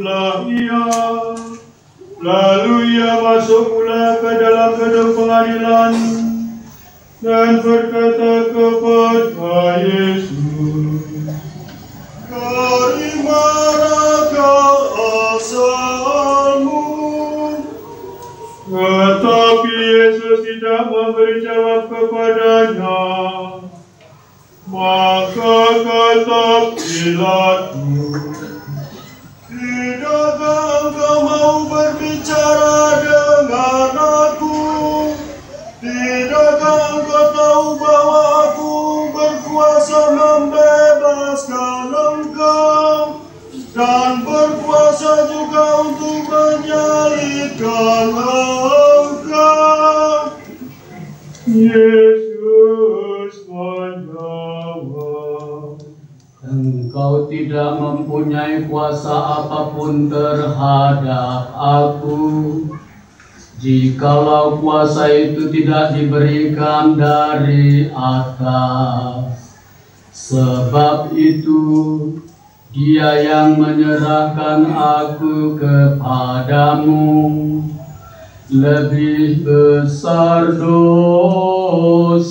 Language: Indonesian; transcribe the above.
Masuklah ia. Lalu ia masuk pula ke dalam gedung pengadilan dan berkata kepada Yesus, "Dari manakah asalmu?" Tetapi Yesus tidak memberi jawab kepadanya. Maka kata Pilatus, "Tidakkah engkau mau berbicara dengan aku? Tidakkah engkau tahu bahwa aku berkuasa membebaskan engkau dan berkuasa juga untuk menyalibkan engkau?" Yesus menjawab, "Engkau tidak mempunyai kuasa apapun terhadap aku, jikalau kuasa itu tidak diberikan dari atas. Sebab itu, Dia yang menyerahkan aku kepadamu lebih besar dosanya."